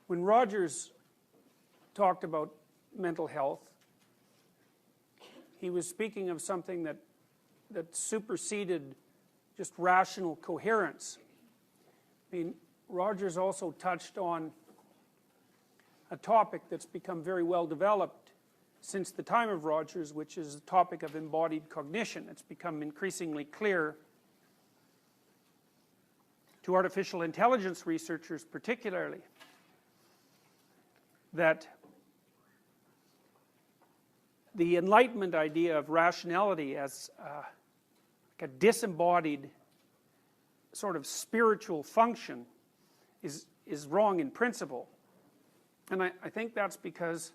When Rogers talked about mental health, he was speaking of something that superseded just rational coherence. I mean, Rogers also touched on a topic that's become very well developed since the time of Rogers, which is the topic of embodied cognition. It's become increasingly clear to artificial intelligence researchers particularly that the Enlightenment idea of rationality as like a disembodied sort of spiritual function is wrong in principle. And I think that's because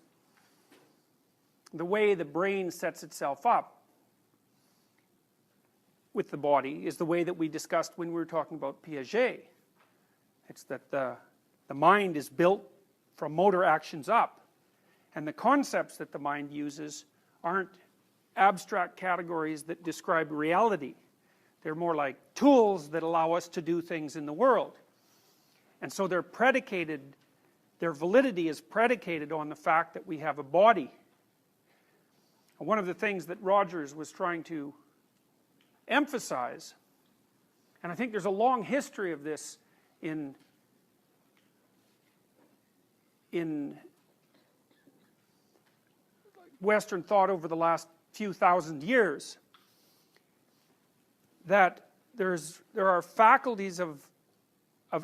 the way the brain sets itself up with the body is the way that we discussed when we were talking about Piaget. It's that the mind is built from motor actions up, and the concepts that the mind uses aren't abstract categories that describe reality. They're more like tools that allow us to do things in the world. And so they're predicated, their validity is predicated on the fact that we have a body. And one of the things that Rogers was trying to emphasize, and I think there's a long history of this in Western thought over the last few thousand years, that there are faculties of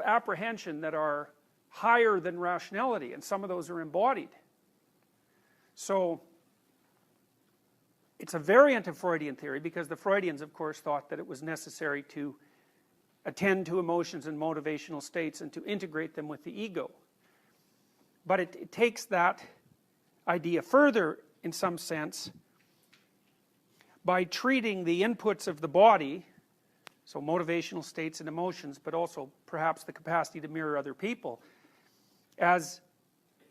apprehension that are higher than rationality, and some of those are embodied. So it's a variant of Freudian theory, because the Freudians, of course, thought that it was necessary to attend to emotions and motivational states and to integrate them with the ego. But it takes that idea further, in some sense, by treating the inputs of the body, so motivational states and emotions, but also perhaps the capacity to mirror other people, as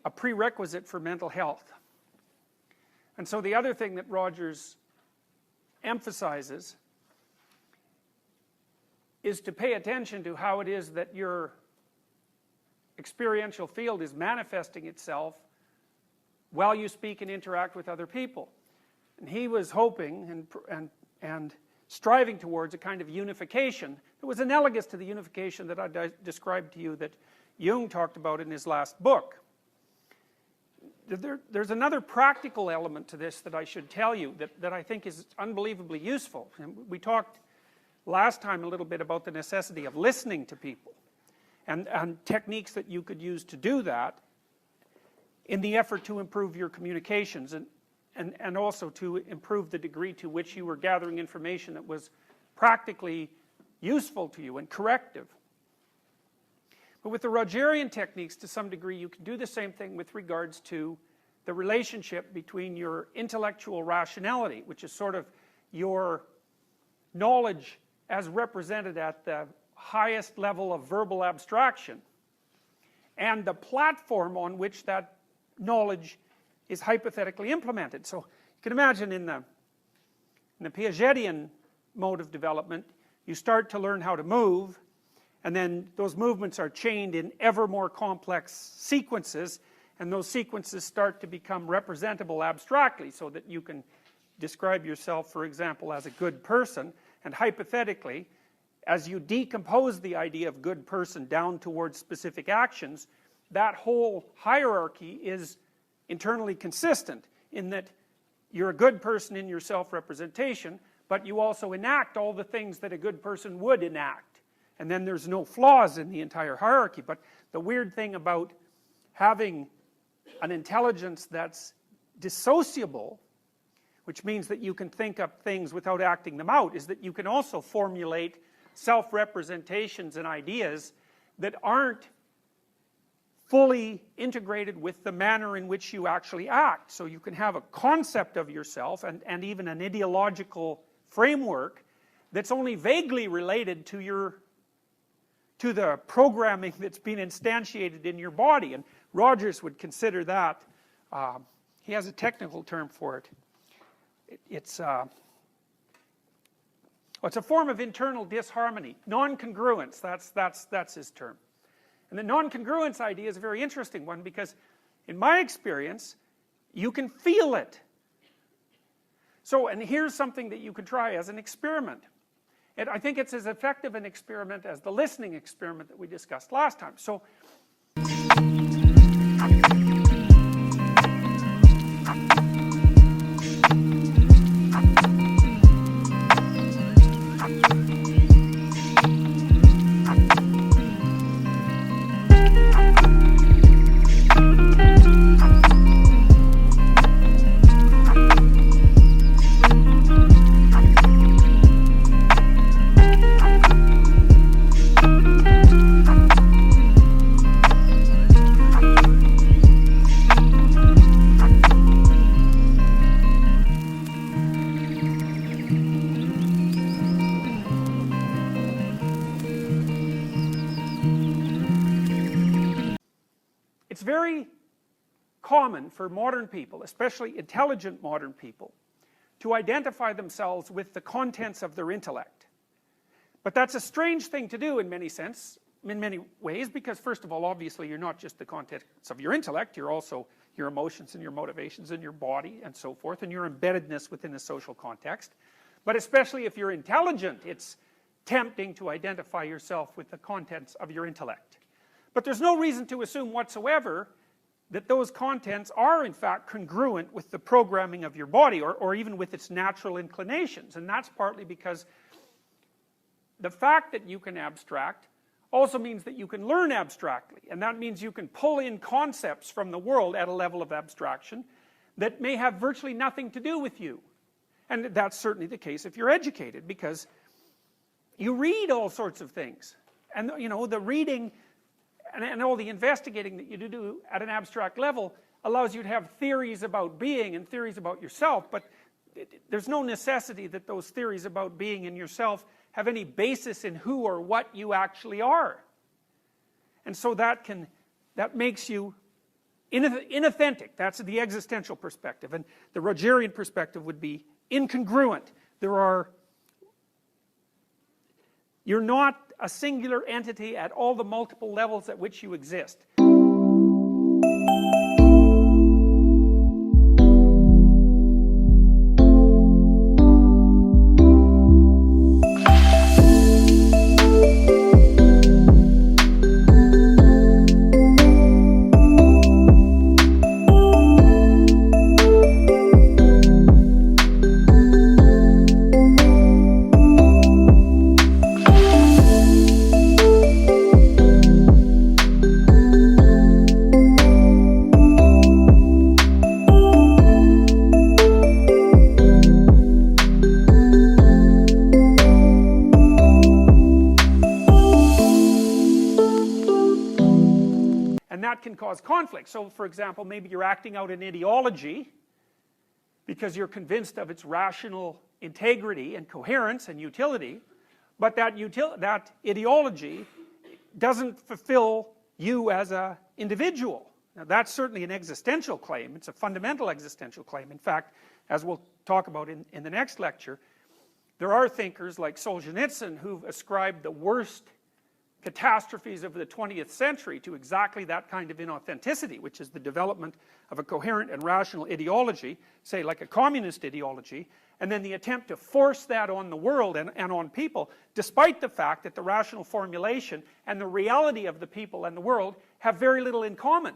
a prerequisite for mental health. And so the other thing that Rogers emphasizes is to pay attention to how it is that your experiential field is manifesting itself while you speak and interact with other people. And he was hoping and striving towards a kind of unification that was analogous to the unification that I described to you that Jung talked about in his last book. There's another practical element to this that I should tell you that I think is unbelievably useful. And we talked last time a little bit about the necessity of listening to people and techniques that you could use to do that in the effort to improve your communications and also to improve the degree to which you were gathering information that was practically useful to you and corrective. But with the Rogerian techniques, to some degree, you can do the same thing with regards to the relationship between your intellectual rationality, which is sort of your knowledge as represented at the highest level of verbal abstraction, and the platform on which that knowledge is hypothetically implemented. So you can imagine in the Piagetian mode of development, you start to learn how to move, and then those movements are chained in ever more complex sequences, and those sequences start to become representable abstractly, so that you can describe yourself, for example, as a good person, and hypothetically, as you decompose the idea of good person down towards specific actions, that whole hierarchy is internally consistent in that you're a good person in your self-representation, but you also enact all the things that a good person would enact. And then there's no flaws in the entire hierarchy. But the weird thing about having an intelligence that's dissociable, which means that you can think up things without acting them out, is that you can also formulate self-representations and ideas that aren't fully integrated with the manner in which you actually act. So you can have a concept of yourself and even an ideological framework that's only vaguely related to the programming that's been instantiated in your body. And Rogers would consider that, he has a technical term for it. It's a form of internal disharmony. Noncongruence, that's his term. And the non-congruence idea is a very interesting one, because in my experience, you can feel it. So, and here's something that you could try as an experiment. And I think it's as effective an experiment as the listening experiment that we discussed last time. So, it's very common for modern people, especially intelligent modern people, to identify themselves with the contents of their intellect. But that's a strange thing to do in many ways, because first of all, obviously, you're not just the contents of your intellect, you're also your emotions and your motivations and your body and so forth, and your embeddedness within a social context. But especially if you're intelligent, it's tempting to identify yourself with the contents of your intellect. But there's no reason to assume whatsoever that those contents are in fact congruent with the programming of your body, or even with its natural inclinations. And that's partly because the fact that you can abstract also means that you can learn abstractly, and that means you can pull in concepts from the world at a level of abstraction that may have virtually nothing to do with you. And that's certainly the case if you're educated, because you read all sorts of things, and you know, the reading and all the investigating that you do at an abstract level allows you to have theories about being and theories about yourself, but there's no necessity that those theories about being and yourself have any basis in who or what you actually are. And so that makes you inauthentic. That's the existential perspective. And the Rogerian perspective would be incongruent. You're not a singular entity at all the multiple levels at which you exist. Can cause conflict. So for example, maybe you're acting out an ideology because you're convinced of its rational integrity and coherence and utility, but that ideology doesn't fulfill you as an individual. Now that's certainly an existential claim. It's a fundamental existential claim. In fact, as we'll talk about in the next lecture, there are thinkers like Solzhenitsyn who've ascribed the worst catastrophes of the 20th century to exactly that kind of inauthenticity, which is the development of a coherent and rational ideology, say like a communist ideology, and then the attempt to force that on the world and on people, despite the fact that the rational formulation and the reality of the people and the world have very little in common.